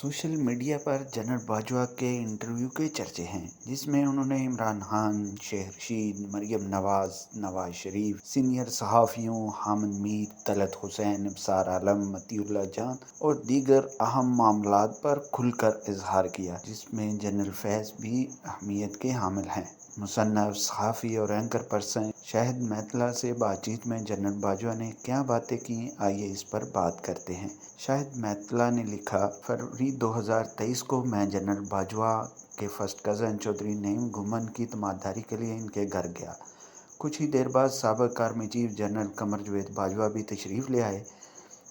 Social media पर general Bajwa के interview के चर्चे हैं जिसमें उन्होंने इमरान खान, शेख रशीद, मरियम नवाज, नवाज शरीफ, सीनियर सहाफ़ियों हामिद मीर, तलत हुसैन, इब्सार आलम, मतीउल्लाह जान और दीगर अहम मामलात पर खुलकर इजहार किया, जिसमें जनरल फैज़ भी अहमियत के हामिल हैं। मुसन्नफ़, सहाफ़ी और एंकर पर्सन शाहिद मैतला से बातचीत में जनरल बाजवा ने क्या बातें की, आइए इस पर बात करते हैं। शाहिद मैतला ने लिखा, फरवरी 2023 को मैं जनरल बाजवा के फर्स्ट कज़न चौधरी नईम घुमन की तमाददारी के लिए इनके घर गया। कुछ ही देर बाद साबिक़ army chief general Qamar Javed Bajwa भी तशरीफ़ ले आए।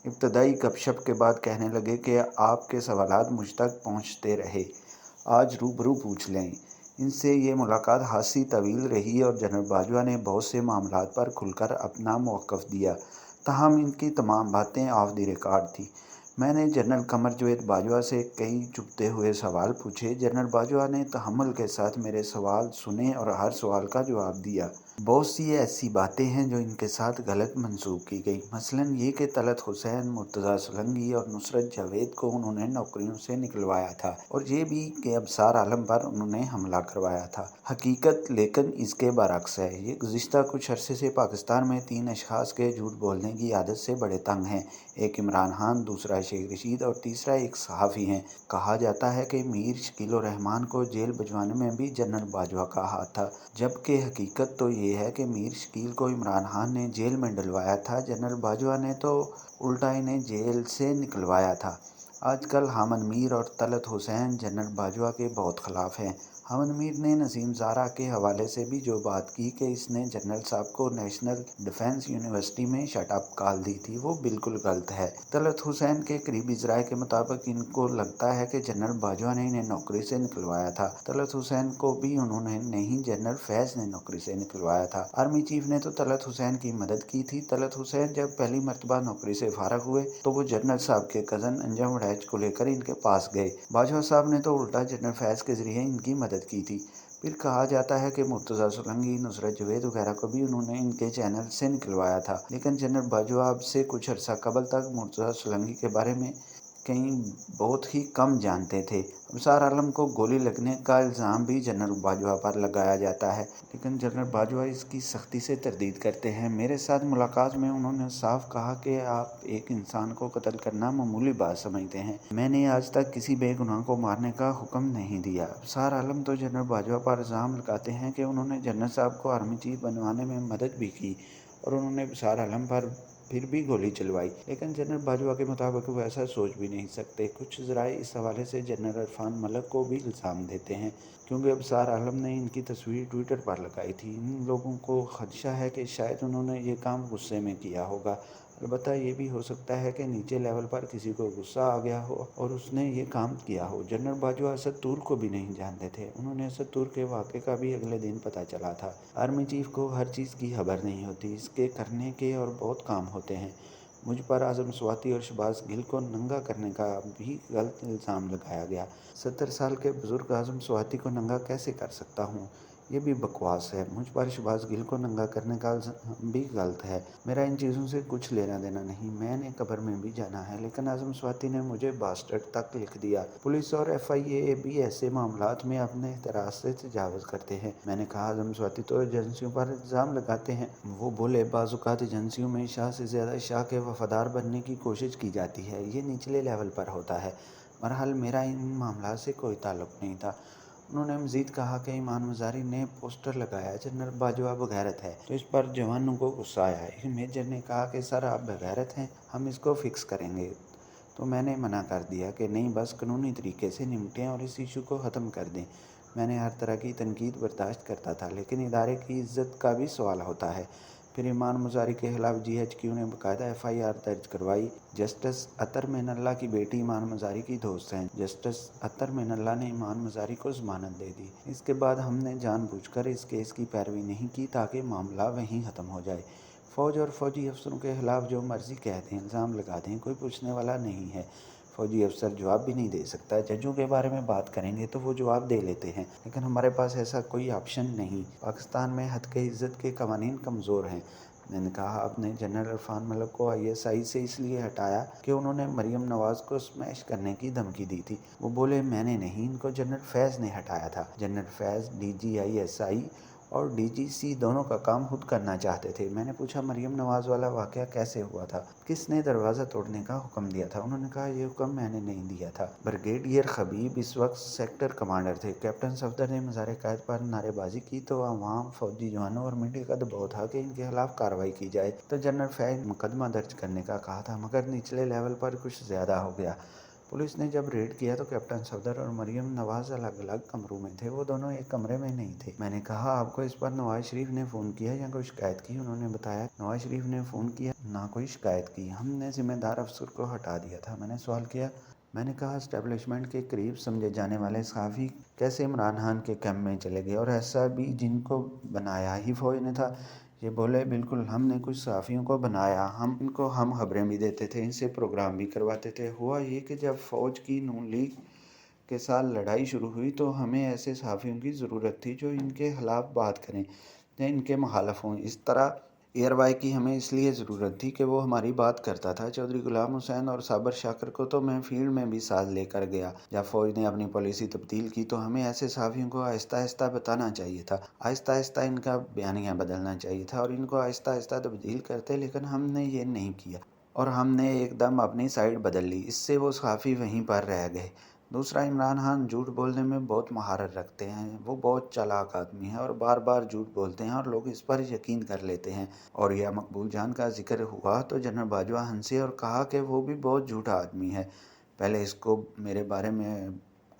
इब्तदाई गपशप के बाद कहने लगे कि आपके सवालात मुझ तक पहुँचते रहे, आज रूबरू पूछ लें। इनसे ये मुलाकात हासी तवील रही और जनरल बाजवा ने बहुत से मामलात पर खुलकर अपना मौक़िफ़ दिया, ताहम इनकी तमाम बातें ऑफ द रिकॉर्ड थी। मैंने जनरल कमर जावेद बाजवा से कई चुभते हुए सवाल पूछे। जनरल बाजवा ने तहम्मुल के साथ मेरे सवाल सुने और हर सवाल का जवाब दिया। बहुत सी ऐसी बातें हैं जो इनके साथ गलत मंसूब की गई, मसलन ये कि तलत हुसैन, मुर्तज़ा सोलंकी और नुसरत जावेद को उन्होंने नौकरियों से निकलवाया था, और ये भी कि इब्सार आलम पर उन्होंने हमला करवाया था। हकीकत लेकिन इसके बरअक्स है। ये गुज़िश्ता कुछ अरसे से पाकिस्तान में 3 अशख़ास के झूठ बोलने की आदत से बड़े तंग हैं। एक इमरान खान, दूसरा शेख रशीद और तीसरा एक सहाफ़ी हैं। कहा जाता है कि मीर शकील उर रहमान को जेल भिजवाने में भी जनरल बाजवा का हाथ था, जबकि हकीकत तो ये है कि मीर शकील को इमरान खान ने जेल में डलवाया था। जनरल बाजवा ने तो उल्टा इन्हें जेल से निकलवाया था। आजकल हामिद मीर और तलत हुसैन जनरल बाजवा के बहुत ख़िलाफ़ हैं। हामिद मीर ने नसीम ज़ारा के हवाले से भी जो बात की कि इसने जनरल साहब को नेशनल डिफेंस यूनिवर्सिटी में शटअप कॉल दी थी, वो बिल्कुल गलत है। तलत हुसैन के करीबी ज़राए के मुताबिक इनको लगता है कि जनरल बाजवा ने इन्हें नौकरी से निकलवाया था। तलत हुसैन को भी उन्होंने नहीं, जनरल फैज़ ने नौकरी से निकलवाया था। आर्मी चीफ ने तो तलत हुसैन की मदद की थी। तलत हुसैन जब पहली मरतबा नौकरी से फारग हुए तो वो जनरल साहब के कज़न अंजम वड़ैच को लेकर इनके पास गए। बाजवा साहब ने तो उल्टा जनरल फैज़ के ज़रिए इनकी मदद की थी। फिर कहा जाता है कि मुर्तज़ा सोलंकी, नुसरत जावेद वगैरह को भी उन्होंने इनके चैनल से निकलवाया था, लेकिन जनरल बाजवा अब से कुछ अरसा कबल तक मुर्तज़ा सोलंकी के बारे में कहीं बहुत ही कम जानते थे। इब्सार आलम को गोली लगने का इल्ज़ाम भी जनरल बाजवा पर लगाया जाता है, लेकिन जनरल बाजवा इसकी सख्ती से तरदीद करते हैं। मेरे साथ मुलाकात में उन्होंने साफ कहा कि आप एक इंसान को कत्ल करना मामूली बात समझते हैं। मैंने आज तक किसी बेगुनाह को मारने का हुक्म नहीं दिया। इब्सार आलम तो जनरल बाजवा पर इल्ज़ाम लगाते हैं कि उन्होंने जनरल साहब को आर्मी चीफ बनवाने में मदद भी की और उन्होंने इब्सार आलम पर फिर भी गोली चलवाई, लेकिन जनरल बाजवा के मुताबिक वो ऐसा सोच भी नहीं सकते। कुछ ज़राए इस हवाले से जनरल इरफान मलिक को भी इल्ज़ाम देते हैं, क्योंकि इब्सार आलम ने इनकी तस्वीर ट्विटर पर लगाई थी। इन लोगों को खदशा है कि शायद उन्होंने ये काम गुस्से में किया होगा। अलबत्ता ये भी हो सकता है कि नीचे लेवल पर किसी को गुस्सा आ गया हो और उसने ये काम किया हो। जनरल बाजवा असद तूर को भी नहीं जानते थे। उन्होंने असद तूर के वाक़े का भी अगले दिन पता चला था। आर्मी चीफ को हर चीज़ की खबर नहीं होती, इसके करने के और बहुत काम होते हैं। मुझ पर आज़म स्वाति और शहबाज गिल को नंगा करने का भी गलत इल्ज़ाम लगाया गया। 70 साल के बुज़ुर्ग आज़म स्वाति को नंगा कैसे कर सकता हूँ, ये भी बकवास है। मुझ पर शहबाज गिल को नंगा करने का इल्ज़ाम भी गलत है। मेरा इन चीज़ों से कुछ लेना देना नहीं। मैंने कब्र में भी जाना है, लेकिन आज़म स्वाति ने मुझे बास्टर्ड तक लिख दिया। पुलिस और FIA भी ऐसे मामलात में अपने इख्तियार से तजावुज़ करते हैं। मैंने कहा, आज़म स्वाति तो एजेंसियों पर इल्ज़ाम लगाते हैं। वो बोले, बाज़ औक़ात एजेंसियों में शाह से ज़्यादा शाह के वफ़ादार बनने की कोशिश की जाती है। ये निचले लेवल पर होता है। बहरहाल मेरा इन मामलात से कोई ताल्लुक़ नहीं था। उन्होंने मज़ीद कहा कि ईमान मज़ारी ने पोस्टर लगाया, जनरल बाजवा बग़ैरत है, तो इस पर जवानों को गुस्सा आया। एक मेजर ने कहा कि सर आप बग़ैरत हैं, हम इसको फ़िक्स करेंगे। तो मैंने मना कर दिया कि नहीं, बस कानूनी तरीके से निपटें और इस इशू को ख़त्म कर दें। मैंने हर तरह की तनकीद बर्दाश्त करता था, लेकिन इदारे की इज़्ज़त का भी सवाल होता है। फिर ईमान मुज़ारी के खिलाफ GHQ ने बाकायदा FIR दर्ज करवाई। जस्टिस अतर मेनल्ला की बेटी ईमान मुज़ारी की दोस्त हैं। जस्टिस अतर मेनल्ला ने ईमान मुज़ारी को ज़मानत दे दी। इसके बाद हमने जानबूझकर इस केस की पैरवी नहीं की ताकि मामला वहीं ख़त्म हो जाए। फ़ौज और फ़ौजी अफसरों के खिलाफ जो मर्ज़ी कह दें, इल्ज़ाम लगा दें, कोई पूछने वाला नहीं है। फ़ौजी अफसर जवाब भी नहीं दे सकता। जजों के बारे में बात करेंगे तो वो जवाब दे लेते हैं, लेकिन हमारे पास ऐसा कोई ऑप्शन नहीं। पाकिस्तान में हद के इज़्ज़त के कवानीन कमज़ोर हैं। میں نے کہا آپ نے جنرل عرفان ملک کو ISI سے اس لیے ہٹایا کہ انہوں نے مریم نواز کو اسمیش کرنے کی دھمکی دی تھی۔ وہ بولے میں نے نہیں، ان کو جنرل فیض نے ہٹایا تھا۔ جنرل فیض DG ISI اور DGC دونوں کا کام خود کرنا چاہتے تھے۔ میں نے پوچھا مریم نواز والا واقعہ کیسے ہوا تھا، کس نے دروازہ توڑنے کا حکم دیا تھا؟ انہوں نے کہا یہ حکم میں نے نہیں دیا تھا۔ بریگیڈیئر خبیب اس وقت سیکٹر کمانڈر تھے۔ کیپٹن صفدر نے مزار قائد پر نعرے بازی کی تو عوام، فوجی جوانوں اور میڈیا کا دباؤ تھا کہ ان کے خلاف کارروائی کی جائے۔ تو جنرل فیض مقدمہ درج کرنے کا کہا تھا، مگر نچلے لیول پر کچھ زیادہ ہو گیا۔ پولیس نے جب ریڈ کیا تو کیپٹن صفدر اور مریم نواز الگ الگ کمروں میں تھے، وہ دونوں ایک کمرے میں نہیں تھے۔ میں نے کہا آپ کو اس پر نواز شریف نے فون کیا یا کوئی شکایت کی؟ انہوں نے بتایا نواز شریف نے فون کیا، نہ کوئی شکایت کی، ہم نے ذمہ دار افسر کو ہٹا دیا تھا۔ میں نے سوال کیا، میں نے کہا اسٹیبلشمنٹ کے قریب سمجھے جانے والے صحافی کیسے عمران خان کے کیمپ میں چلے گئے، اور ایسا بھی جن کو بنایا ہی فوج نے تھا؟ یہ بولے بالکل، ہم نے کچھ صحافیوں کو بنایا، ان کو ہم خبریں بھی دیتے تھے، ان سے پروگرام بھی کرواتے تھے۔ ہوا یہ کہ جب فوج کی نون لیگ کے ساتھ لڑائی شروع ہوئی تو ہمیں ایسے صحافیوں کی ضرورت تھی جو ان کے خلاف بات کریں یا ان کے مخالف ہوں۔ اس طرح ایئر وائی کی ہمیں اس لیے ضرورت تھی کہ وہ ہماری بات کرتا تھا۔ چودھری غلام حسین اور صابر شاکر کو تو میں فیلڈ میں بھی ساتھ لے کر گیا۔ جب فوج نے اپنی پالیسی تبدیل کی تو ہمیں ایسے صحافیوں کو آہستہ آہستہ بتانا چاہیے تھا، آہستہ آہستہ ان کا بیانیہ بدلنا چاہیے تھا اور ان کو آہستہ آہستہ تبدیل کرتے، لیکن ہم نے یہ نہیں کیا اور ہم نے ایک دم اپنی سائیڈ بدل لی۔ اس سے وہ صحافی وہیں پر رہ گئے۔ دوسرا، عمران خان جھوٹ بولنے میں بہت مہارت رکھتے ہیں، وہ بہت چالاک آدمی ہے اور بار بار جھوٹ بولتے ہیں اور لوگ اس پر یقین کر لیتے ہیں۔ اور یہ مقبول جان کا ذکر ہوا تو جنرل باجوہ ہنسے اور کہا کہ وہ بھی بہت جھوٹا آدمی ہے، پہلے اس کو میرے بارے میں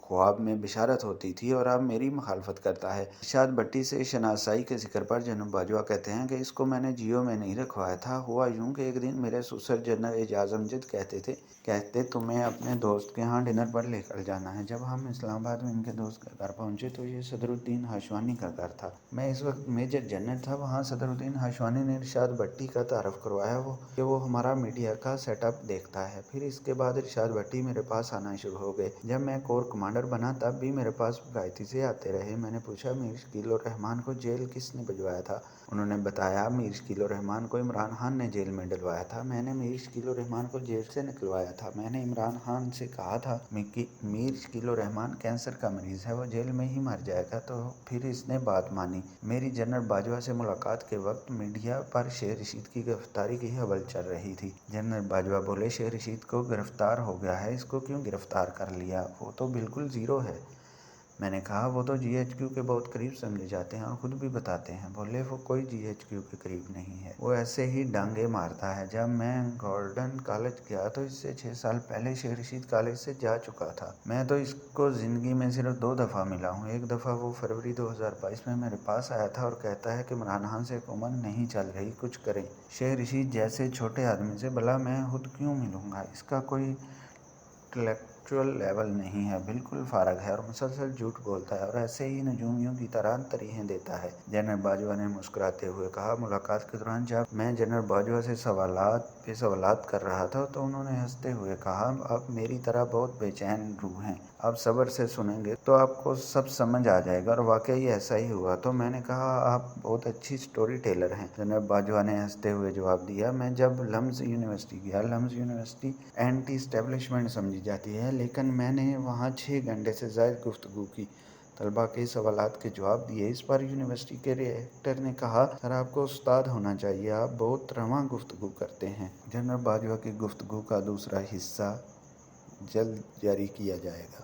خواب میں بشارت ہوتی تھی اور اب میری مخالفت کرتا ہے۔ ارشاد بھٹی سے شناسائی کے ذکر پر جنرل باجوہ کہتے ہیں کہ اس کو میں نے جیو میں نہیں رکھوایا تھا۔ ہوا یوں کہ ایک دن میرے سسر جنرل اعجاز امجد کہتے تمہیں اپنے دوست کے ہاں ڈنر پر لے کر جانا ہے۔ جب ہم اسلام آباد میں ان کے دوست کے گھر پہنچے تو یہ صدر الدین ہاشوانی کا گھر تھا۔ میں اس وقت میجر جنرل تھا وہاں۔ صدر الدین ہاشوانی نے ارشاد بھٹی کا تعارف کروایا کہ وہ ہمارا میڈیا کا سیٹ اپ دیکھتا ہے۔ پھر اس کے بعد ارشاد بھٹی میرے پاس آنا شروع ہو گئے۔ جب میں کور کمانڈر بنا تب بھی میرے پاس باقاعدگی سے آتے رہے۔ میں نے پوچھا میر شکیل الرحمان کو جیل کس نے بھجوایا تھا؟ انہوں نے بتایا میر شکیل الرحمان کو عمران خان نے جیل میں ڈلوایا تھا۔ میں نے میر شکیل الرحمان کو جیل سے نکلوایا تھا۔ میں نے عمران خان سے کہا تھا میر شکیل الرحمان کینسر کا مریض ہے، وہ جیل میں ہی مر جائے گا، تو پھر اس نے بات مانی۔ میری جنرل باجوہ سے ملاقات کے وقت میڈیا پر شیخ رشید کی گرفتاری کی خبر چل رہی تھی۔ جنرل باجوہ بولے شیخ رشید کو گرفتار ہو گیا ہے، اس کو کیوں گرفتار کر لیا؟ وہ تو بالکل زیرو ہے۔ میں نے کہا وہ تو GHQ کے بہت قریب سمجھے جاتے ہیں اور خود بھی بتاتے ہیں۔ بولے وہ کوئی GHQ کے قریب نہیں ہے، وہ ایسے ہی ڈانگے مارتا ہے۔ جب میں گورڈن کالج گیا تو اس سے 6 سال پہلے شیخ رشید کالج سے جا چکا تھا۔ میں تو اس کو زندگی میں صرف 2 دفعہ ملا ہوں۔ ایک دفعہ وہ فروری 2022 میں میرے پاس آیا تھا اور کہتا ہے کہ عمران خان سے حکومت نہیں چل رہی، کچھ کریں۔ شیخ رشید جیسے چھوٹے آدمی سے بھلا میں خود کیوں ملوں گا؟ اس کا کوئی انٹلیکچوئل لیول نہیں ہے، بالکل فارغ ہے اور مسلسل جھوٹ بولتا ہے اور ایسے ہی نجومیوں کی طرح ترینیں دیتا ہے۔ جنرل باجوہ نے مسکراتے ہوئے کہا، ملاقات کے دوران جب میں جنرل باجوہ سے سوالات پہ سوالات کر رہا تھا تو انہوں نے ہنستے ہوئے کہا، آپ میری طرح بہت بے چین روح ہیں، آپ صبر سے سنیں گے تو آپ کو سب سمجھ آ جائے گا۔ اور واقعی ایسا ہی ہوا۔ تو میں نے کہا آپ بہت اچھی سٹوری ٹیلر ہیں۔ جنرل باجوہ نے ہنستے ہوئے جواب دیا، میں جب لمز یونیورسٹی گیا، لمز یونیورسٹی اینٹی اسٹیبلشمنٹ سمجھی جاتی ہے، لیکن میں نے وہاں 6 گھنٹے سے زائد گفتگو کی، طلباء کے سوالات کے جواب دیے۔ اس پر یونیورسٹی کے ریکٹر نے کہا، سر آپ کو استاد ہونا چاہیے، آپ بہت رواں گفتگو کرتے ہیں۔ جنرل باجوہ کی گفتگو کا دوسرا حصہ جلد جاری کیا جائے گا۔